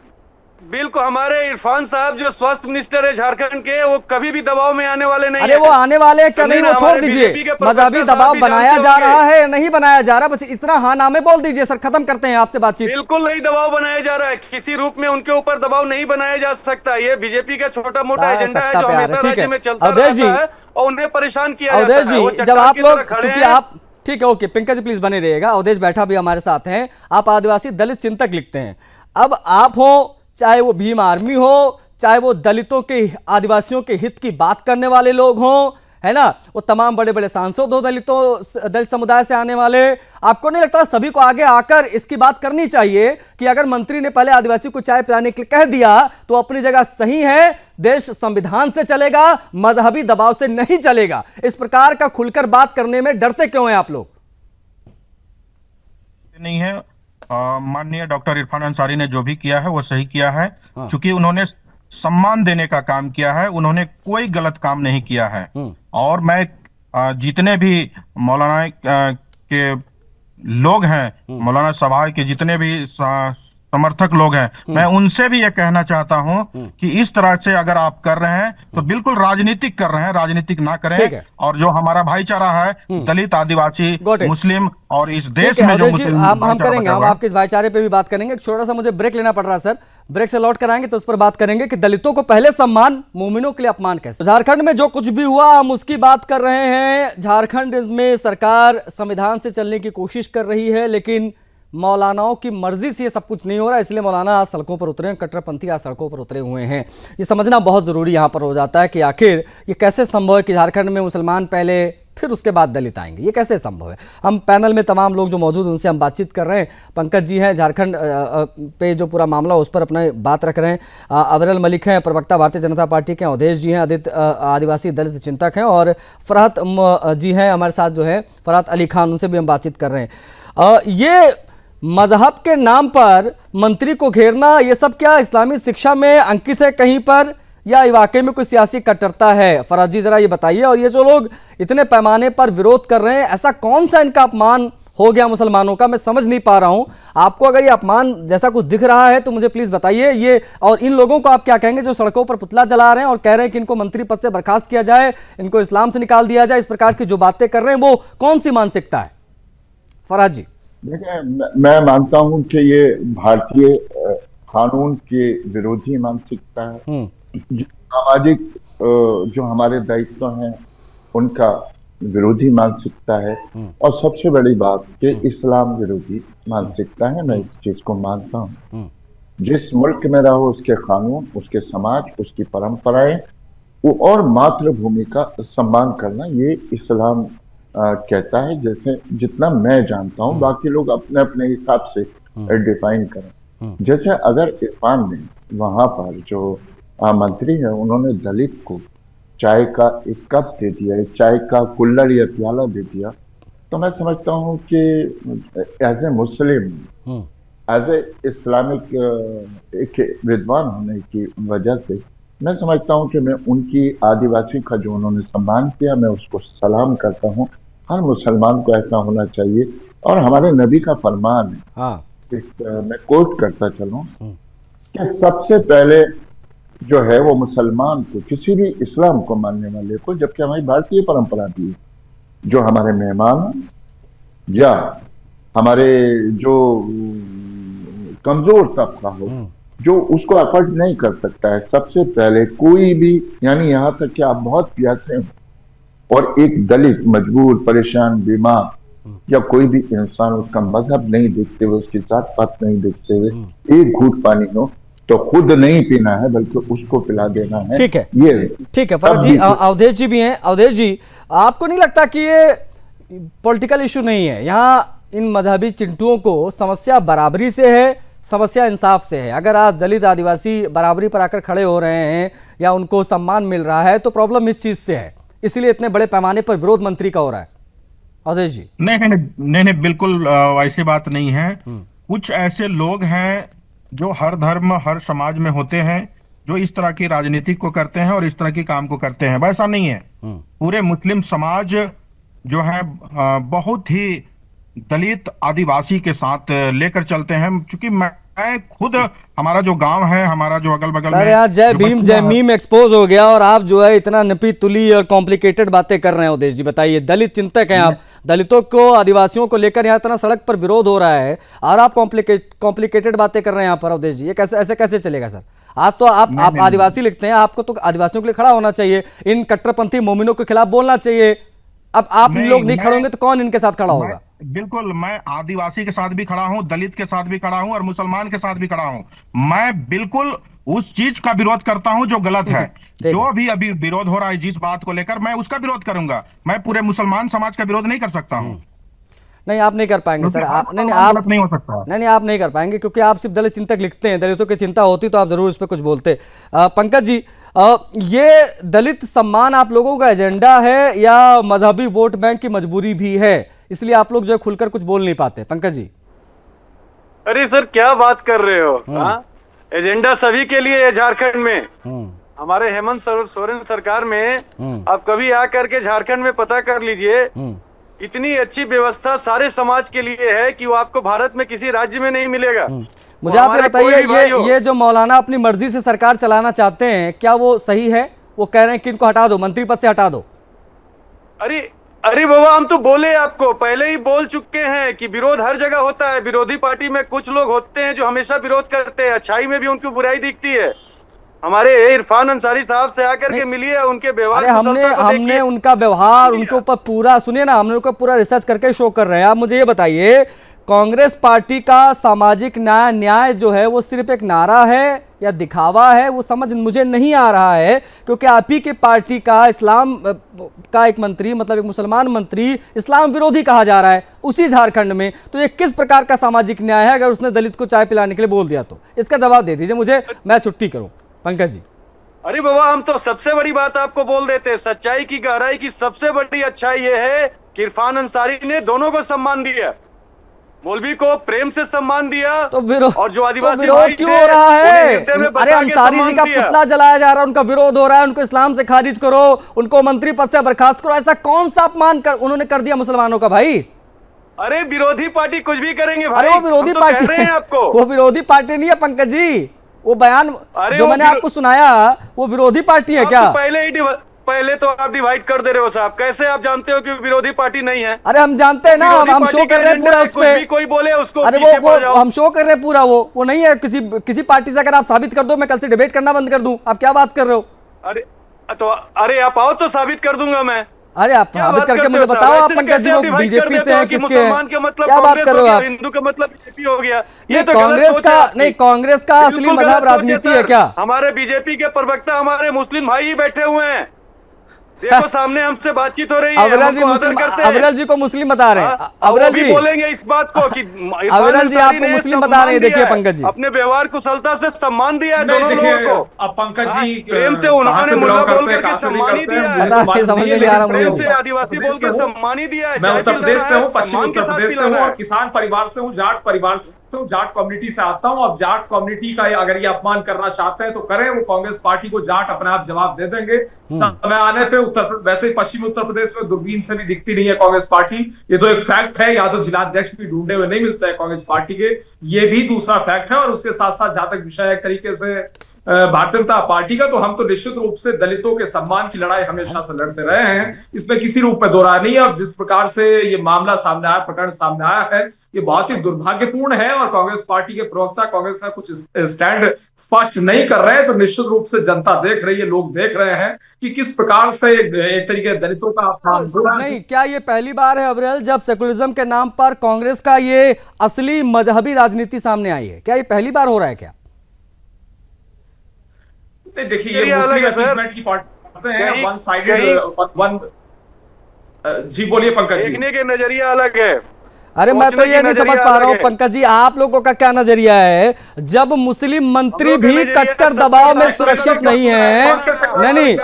बिल्कुल, हमारे इरफान साहब जो स्वास्थ्य मिनिस्टर है झारखंड के, वो कभी भी दबाव में आने वाले नहीं। अरे वो आने वाले हैं क्या नहीं, वो छोड़ दीजिए। मजहबी दबाव बनाया जा रहा है नहीं बनाया जा रहा, बस इतना हाँ ना में बोल दीजिए सर, खत्म करते हैं आपसे बातचीत। बिल्कुल नहीं दबाव बनाया जा रहा है, किसी रूप में उनके ऊपर दबाव नहीं बनाया जा सकता। ये बीजेपी का छोटा मोटा एजेंडा है जो हमेशा राज्य में चलता रहता है और उन्हें परेशान किया जाता है। अवधेश जी, जब आप लोग, चूंकि आप, ठीक है ओके, पंकज जी प्लीज बने रहिएगा, अवधेश बैठा भी हमारे साथ हैं, आप आदिवासी दलित चिंतक लिखते हैं। अब आप हो, चाहे वो भीम आर्मी हो, चाहे वो दलितों के, आदिवासियों के हित की बात करने वाले लोग हों, है ना, वो तमाम बड़े बड़े सांसद हो दलित समुदाय से आने वाले, आपको नहीं लगता सभी को आगे आकर इसकी बात करनी चाहिए कि अगर मंत्री ने पहले आदिवासी को चाय पिलाने के लिए कह दिया तो अपनी जगह सही है, देश संविधान से चलेगा, मजहबी दबाव से नहीं चलेगा। इस प्रकार का खुलकर बात करने में डरते क्यों हैं आप लोग? नहीं है, माननीय डॉक्टर इरफान अंसारी ने जो भी किया है वो सही किया है, क्योंकि उन्होंने सम्मान देने का काम किया है, उन्होंने कोई गलत काम नहीं किया है। और मैं जितने भी मौलाना के लोग हैं, मौलाना सभा के जितने भी समर्थक लोग हैं, मैं उनसे भी ये कहना चाहता हूं कि इस तरह से अगर आप कर रहे हैं तो बिल्कुल राजनीतिक कर रहे हैं, राजनीतिक ना करें। और जो हमारा भाईचारा है, दलित, आदिवासी, मुस्लिम और इस देश में जो मुस्लिम, हम करेंगे, हम आपके इस भाईचारे पे भी बात करेंगे। छोटा सा मुझे ब्रेक लेना पड़ रहा है सर, ब्रेक से लौट कर आएंगे तो उस पर बात करेंगे कि दलितों को पहले सम्मान, मोमिनों के लिए अपमान कैसे। झारखंड में जो कुछ भी हुआ हम उसकी बात कर रहे हैं। झारखंड में सरकार संविधान से चलने की कोशिश कर रही है, लेकिन मौलानाओं की मर्जी से ये सब कुछ नहीं हो रहा, इसलिए मौलाना आज सड़कों पर उतरे हैं, कट्टरपंथी आज सड़कों पर उतरे हुए हैं। ये समझना बहुत ज़रूरी यहाँ पर हो जाता है कि आखिर ये कैसे संभव है कि झारखंड में मुसलमान पहले फिर उसके बाद दलित आएंगे, ये कैसे संभव है। हम पैनल में तमाम लोग जो मौजूद हैं उनसे हम बातचीत कर रहे हैं। पंकज जी हैं, झारखंड पे जो पूरा मामला उस पर अपना बात रख रहे हैं। अवरल मलिक हैं, प्रवक्ता भारतीय जनता पार्टी के। अवधेश जी हैं, आदिवासी दलित चिंतक हैं। और फरहत जी हैं हमारे साथ जो है, फरहत अली खान, उनसे भी हम बातचीत कर रहे हैं। ये मजहब के नाम पर मंत्री को घेरना, ये सब क्या इस्लामी शिक्षा में अंकित है कहीं पर, या वाकई में कोई सियासी कट्टरता है? फराज जी जरा ये बताइए। और ये जो लोग इतने पैमाने पर विरोध कर रहे हैं, ऐसा कौन सा इनका अपमान हो गया मुसलमानों का, मैं समझ नहीं पा रहा हूं। आपको अगर ये अपमान जैसा कुछ दिख रहा है तो मुझे प्लीज बताइए ये। और इन लोगों को आप क्या कहेंगे जो सड़कों पर पुतला जला रहे हैं और कह रहे हैं कि इनको मंत्री पद से बर्खास्त किया जाए, इनको इस्लाम से निकाल दिया जाए, इस प्रकार की जो बातें कर रहे हैं वो कौन सी मानसिकता है? फराज जी। देखिए, मैं मानता हूं कि ये भारतीय कानून के विरोधी मानसिकता है। सामाजिक जो हमारे दायित्व हैं उनका विरोधी मानसिकता है, और सबसे बड़ी बात कि इस्लाम विरोधी मानसिकता है। मैं इस चीज को मानता हूं। जिस मुल्क में रहो उसके कानून, उसके समाज, उसकी परंपराएं और मातृभूमि का सम्मान करना, ये इस्लाम कहता है। जैसे जितना मैं जानता हूं, बाकी लोग अपने अपने हिसाब से डिफाइन करें। जैसे अगर इरफान ने वहां पर जो मंत्री है, उन्होंने दलित को चाय का एक कप दे दिया, एक चाय का कुल्हड़ या प्याला दे दिया, तो मैं समझता हूं कि as a Muslim, as a Islamic एक विद्वान होने की वजह से मैं समझता हूं कि मैं उनकी आदिवासी का जो उन्होंने सम्मान किया, मैं उसको सलाम करता हूं। हर मुसलमान को ऐसा होना चाहिए। और हमारे नबी का फरमान है, मैं कोट करता चलूं कि सबसे पहले जो है वो मुसलमान को, किसी भी इस्लाम को मानने वाले को, जबकि हमारी भारतीय परंपरा भी जो हमारे मेहमान या हमारे जो कमजोर तबका हो, जो उसको अफोर्ड नहीं कर सकता है, सबसे पहले कोई भी, यानी यहाँ तक कि आप बहुत प्यासे हो और एक दलित मजबूर, परेशान, बीमार या कोई भी इंसान उसका मजहब नहीं देखते हुए, उसकी जात पात नहीं देखते हुए एक घूंट पानी हो तो खुद नहीं पीना है बल्कि उसको पिला देना है। ठीक है, ये ठीक है फरहत जी। अवधेश जी भी हैं। अवधेश जी, आपको नहीं लगता कि ये पॉलिटिकल इशू नहीं है? यहाँ इन मजहबी चिंटुओं को समस्या बराबरी से है, समस्या इंसाफ से है। अगर आज दलित आदिवासी बराबरी पर आकर खड़े हो रहे हैं या उनको सम्मान मिल रहा है तो प्रॉब्लम इस चीज से है, इसलिए इतने बड़े पैमाने पर विरोध मंत्री का हो रहा है। अवधेश जी, नहीं, बिल्कुल वैसी बात नहीं है। कुछ ऐसे लोग हैं जो हर धर्म हर समाज में होते हैं, जो इस तरह की राजनीति को करते हैं और इस तरह की काम को करते हैं। वैसा नहीं है। पूरे मुस्लिम समाज जो है बहुत ही दलित आदिवासी के साथ लेकर चलते हैं। क्योंकि मैं खुद, हमारा जो गांव है, हमारा जो अगल बगल सर में, यहाँ जय भीम जय मीम एक्सपोज हो गया और आप जो है इतना नपी तुली और कॉम्प्लिकेटेड बातें कर रहे हैं। अवधेश जी बताइए, दलित चिंतक हैं आप, दलितों को, आदिवासियों को लेकर यहाँ इतना सड़क पर विरोध हो रहा है और आप कॉम्प्लिकेटेड बातें कर रहे हैं यहाँ पर। अवधेश जी, ये कैसे, ऐसे कैसे चलेगा सर? आज तो आप आदिवासी लिखते हैं, आपको तो आदिवासियों के लिए खड़ा होना चाहिए, इन कट्टरपंथी मोमिनों के खिलाफ बोलना चाहिए। अब आप लोग नहीं खड़े होंगे तो कौन इनके साथ खड़ा होगा? बिल्कुल, मैं आदिवासी के साथ भी खड़ा हूं, दलित के साथ भी खड़ा हूं और मुसलमान के साथ भी खड़ा हूं। मैं बिल्कुल उस चीज का विरोध करता हूं जो गलत है। जो भी अभी विरोध हो रहा है जिस बात को लेकर, मैं उसका विरोध करूंगा। मैं पूरे मुसलमान समाज का विरोध नहीं कर सकता हूं। नहीं, आप नहीं कर पाएंगे सर। नहीं, आप नहीं हो सकता। नहीं, आप नहीं कर पाएंगे क्योंकि आप सिर्फ दलित चिंतक लिखते हैं। दलितों की चिंता होती तो आप जरूर इस पर कुछ बोलते। पंकज जी, ये दलित सम्मान आप लोगों का एजेंडा है या मजहबी वोट बैंक की मजबूरी भी है, इसलिए आप लोग जो है खुलकर कुछ बोल नहीं पाते? पंकज जी। अरे सर, क्या बात कर रहे हो? हाँ, एजेंडा सभी के लिए है। झारखंड में हमारे हेमंत सोरेन सरकार में आप कभी आकर के झारखंड में पता कर लीजिए, इतनी अच्छी व्यवस्था सारे समाज के लिए है कि वो आपको भारत में किसी राज्य में नहीं मिलेगा। मुझे आप बताइए, ये जो मौलाना अपनी मर्जी से सरकार चलाना चाहते हैं, क्या वो सही है? वो कह रहे हैं कि इनको हटा दो, मंत्री पद से हटा दो। अरे बाबा, हम तो बोले आपको, पहले ही बोल चुके हैं कि विरोध हर जगह होता है। विरोधी पार्टी में कुछ लोग होते हैं जो हमेशा विरोध करते हैं, अच्छाई में भी उनकी बुराई दिखती है। हमारे इरफान अंसारी साहब से आकर के मिलिए, उनके व्यवहार, हमने उनका व्यवहार, उनके ऊपर पूरा सुनिए ना, हमने उनका पूरा रिसर्च करके शो कर रहे हैं। आप मुझे ये बताइए, कांग्रेस पार्टी का सामाजिक न्याय जो है वो सिर्फ एक नारा है या दिखावा है, वो समझ मुझे नहीं आ रहा है। क्योंकि आप ही के पार्टी का इस्लाम का एक मंत्री, मतलब एक मुसलमान मंत्री, इस्लाम विरोधी कहा जा रहा है उसी झारखंड में। तो ये किस प्रकार का सामाजिक न्याय है अगर उसने दलित को चाय पिलाने के लिए बोल दिया तो? इसका जवाब दे दीजिए मुझे, मैं छुट्टी करूं। पंकज जी। अरे बाबा, हम तो सबसे बड़ी बात आपको बोल देते हैं। सच्चाई की गहराई की सबसे बड़ी अच्छाई ये है कि इरफान अंसारी ने दोनों को सम्मान दिया, मौलवी को प्रेम से सम्मान दिया। तो विरोध, और जो आदिवासी विरोध क्यों हो रहा है? अरे अंसारी जी का पुतला जलाया जा रहा है, उनका विरोध हो रहा है, उनको इस्लाम से खारिज करो, उनको मंत्री पद से बर्खास्त करो। ऐसा कौन सा अपमान उन्होंने कर दिया मुसलमानों का भाई? अरे विरोधी पार्टी कुछ भी करेंगे भाई। अरे वो विरोधी पार्टी है आपको, वो विरोधी पार्टी नहीं है पंकज जी। वो बयान जो मैंने आपको सुनाया वो विरोधी पार्टी है क्या? पहले तो आप डिवाइड कर दे रहे हो साहब। कैसे आप जानते हो कि विरोधी पार्टी नहीं है? अरे हम जानते हैं ना, हम शो कर रहे हैं पूरा उसमें। कोई बोले उसको, अरे वो हम शो कर रहे हैं पूरा, वो नहीं है किसी पार्टी से। अगर आप साबित कर दो, मैं कल से डिबेट करना बंद कर दूं। आप क्या बात कर रहे हो? अरे आप आओ तो साबित कर दूंगा मैं। अरे आप साबित करके मुझे बताओ, आप पंकज जी लोग बीजेपी से हैं, किसके हैं? क्या बात कर रहे हो आप? हिंदू का मतलब बीजेपी हो गया। ये तो कांग्रेस का असली मजहब राजनीति है क्या? हमारे बीजेपी के प्रवक्ता हमारे मुस्लिम भाई ही बैठे हुए हैं, देखो सामने हमसे बातचीत हो रही है। अविरल जी को मुस्लिम बता रहे हैं। अविरल जी बोलेंगे इस बात को कि अविरल जी आपको मुस्लिम बता रहे हैं। देखिए पंकज जी, अपने व्यवहार कुशलता से सम्मान दिया है दोनों लोगों को। अब पंकज जी प्रेम से उन्होंने मुल्ला बोल करके सम्मान ही दिया है। समझ में नहीं आ रहा मुझे। प्रेम से आदिवासी बोल के सम्मान ही दिया है। मैं उत्तर प्रदेश से हूँ, पश्चिम उत्तर प्रदेश से हूँ और किसान परिवार से हूँ, जाट परिवार से हूँ, जाट कम्युनिटी से आता हूँ। अब जाट कम्युनिटी का अगर ये अपमान करना चाहते हैं तो करें। वो कांग्रेस पार्टी को जाट अपने आप जवाब दे देंगे समय आने पे। वैसे पश्चिम उत्तर प्रदेश में दूरबीन से भी दिखती नहीं है कांग्रेस पार्टी, ये तो एक फैक्ट है। यादव जिलाध्यक्ष भी ढूंढे हुए नहीं मिलते हैं कांग्रेस पार्टी के, ये भी दूसरा फैक्ट है। और उसके साथ साथ जहां तक विषय एक तरीके से भारतीय जनता पार्टी का, तो हम तो निश्चित रूप से दलितों के सम्मान की लड़ाई हमेशा से लड़ते रहे हैं, इसमें किसी रूप में दो राय नहीं है। और जिस प्रकार से ये मामला सामने आया, प्रकरण सामने आया है, ये बहुत ही दुर्भाग्यपूर्ण है और कांग्रेस पार्टी के प्रवक्ता कांग्रेस का कुछ स्टैंड स्पष्ट नहीं कर रहे हैं। तो निश्चित रूप से जनता देख रही है, लोग देख रहे हैं कि किस प्रकार से एक तरीके दलितों का अपमान। नहीं, क्या ये पहली बार है अब्रेल जब सेकुलरिज्म के नाम पर कांग्रेस का ये असली मजहबी राजनीति सामने आई है? क्या ये पहली बार हो रहा है क्या? देखिए, ये मुस्लिम अपीसमेंट की पार्टी हैं, वन साइडेड, वन। जी बोलिए पंकज जी। देखने के नजरिया अलग है। अरे मैं तो ये नहीं समझ पा रहा हूँ पंकज जी, आप लोगों का क्या नजरिया है जब मुस्लिम मंत्री भी कट्टर दबाव में सुरक्षित नहीं है? नहीं,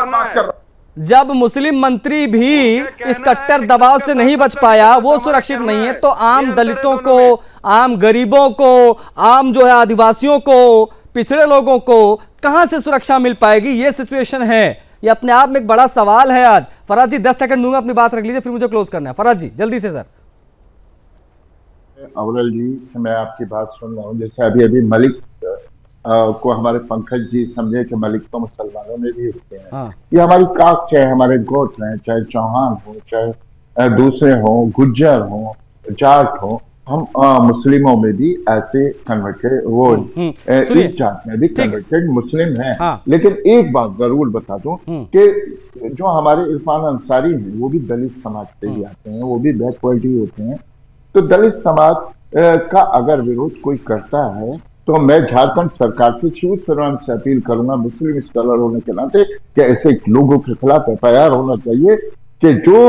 जब मुस्लिम मंत्री भी इस कट्टर दबाव से नहीं बच पाया, वो सुरक्षित नहीं है, तो आम दलितों को, आम गरीबों को, आम जो है आदिवासियों को, पिछड़े लोगों को कहां से सुरक्षा मिल पाएगी? ये सिचुएशन है, ये अपने आप में एक बड़ा सवाल है। आज फराज जी 10 सेकंड दूंगा, अपनी बात रख लीजिए, फिर मुझे क्लोज करना है। फराज जी जल्दी से सर। अवरल जी, मैं आपकी बात सुन रहा हूँ। जैसे अभी अभी मलिक को हमारे पंकज जी समझे कि मलिक तो मुसलमानों में भी होते हैं। हाँ। ये हमारी कास्ट, चाहे हमारे गोत्र हैं, चाहे चौहान हो, चाहे दूसरे हो, गुज्जर हो, जाट हो, हम मुस्लिमों में भी ऐसे कन्वर्टेड, वो इस जात में भी कन्वर्टेड मुस्लिम हैं। हाँ। लेकिन एक बात जरूर बता दूं कि जो हमारे इरफान अंसारी हैं वो भी दलित समाज से ही आते हैं, वो भी बैकवर्ड ही होते हैं। तो दलित समाज का अगर विरोध कोई करता है तो मैं झारखंड सरकार से शिव शरण से अपील करूंगा, मुस्लिम स्कॉलर होने के नाते, कि ऐसे लोगों के खिलाफ FIR होना चाहिए कि जो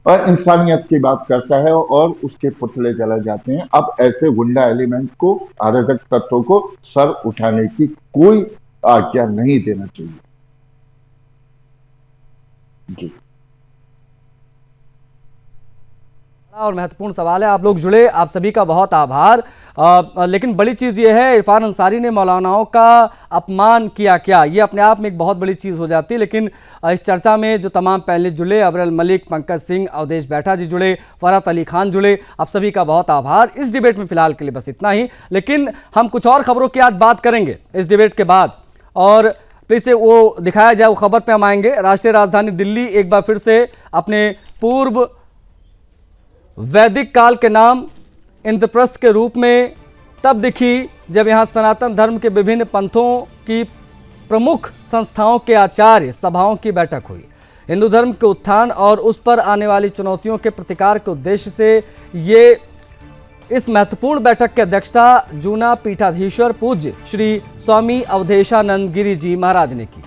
इंसानियत की बात करता है और उसके पुतले जलाए जाते हैं। अब ऐसे गुंडा एलिमेंट को, अराजक तत्वों को सर उठाने की कोई आज्ञा नहीं देना चाहिए। जी, और महत्वपूर्ण सवाल है, आप लोग जुड़े, आप सभी का बहुत आभार। लेकिन बड़ी चीज़ ये है, इरफान अंसारी ने मौलानाओं का अपमान किया क्या, ये अपने आप में एक बहुत बड़ी चीज़ हो जाती है। लेकिन इस चर्चा में जो तमाम पहले जुड़े, अब्रेल मलिक, पंकज सिंह, अवधेश बैठा जी जुड़े, फरहत अली खान जुड़े, आप सभी का बहुत आभार। इस डिबेट में फिलहाल के लिए बस इतना ही, लेकिन हम कुछ और खबरों की आज बात करेंगे इस डिबेट के बाद, और प्लीज़ से वो दिखाया जाए, वो खबर पर हम आएंगे। राष्ट्रीय राजधानी दिल्ली एक बार फिर से अपने पूर्व वैदिक काल के नाम इंद्रप्रस्थ के रूप में तब दिखी जब यहाँ सनातन धर्म के विभिन्न पंथों की प्रमुख संस्थाओं के आचार्य सभाओं की बैठक हुई। हिंदू धर्म के उत्थान और उस पर आने वाली चुनौतियों के प्रतिकार के उद्देश्य से ये इस महत्वपूर्ण बैठक की अध्यक्षता जूना पीठाधीश्वर पूज्य श्री स्वामी अवधेशानंद गिरी जी महाराज ने की।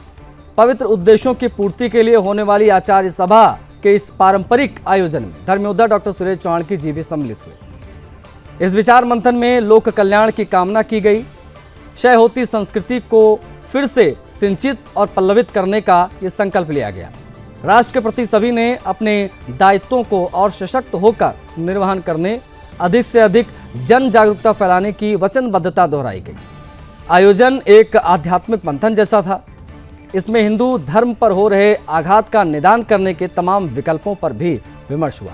पवित्र उद्देश्यों की पूर्ति के लिए होने वाली आचार्य सभा के इस पारंपरिक आयोजन में धर्मयोद्धा डॉक्टर सुरेश चाणक्य जी भी सम्मिलित हुए। इस विचार मंथन में लोक कल्याण की कामना की गई। क्षय होती संस्कृति को फिर से सिंचित और पल्लवित करने का ये संकल्प लिया गया। राष्ट्र के प्रति सभी ने अपने दायित्वों को और सशक्त होकर निर्वहन करने, अधिक से अधिक जन जागरूकता फैलाने की वचनबद्धता दोहराई गई। आयोजन एक आध्यात्मिक मंथन जैसा था। इसमें हिंदू धर्म पर हो रहे आघात का निदान करने के तमाम विकल्पों पर भी विमर्श हुआ।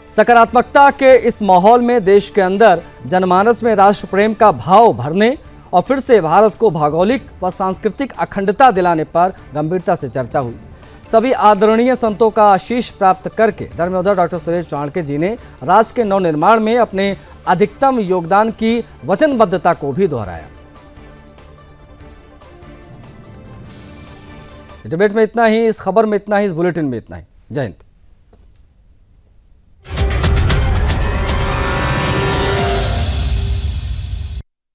सकारात्मकता के इस माहौल में देश के अंदर जनमानस में राष्ट्र प्रेम का भाव भरने और फिर से भारत को भौगोलिक व सांस्कृतिक अखंडता दिलाने पर गंभीरता से चर्चा हुई। सभी आदरणीय संतों का आशीष प्राप्त करके धर्मयोद्धा डॉक्टर सुरेश चाणक्य जी ने राष्ट्र के नवनिर्माण में अपने अधिकतम योगदान की वचनबद्धता को भी दोहराया। डिबेट में इतना ही, इस खबर में इतना ही, इस बुलेटिन में इतना ही। जय हिंद।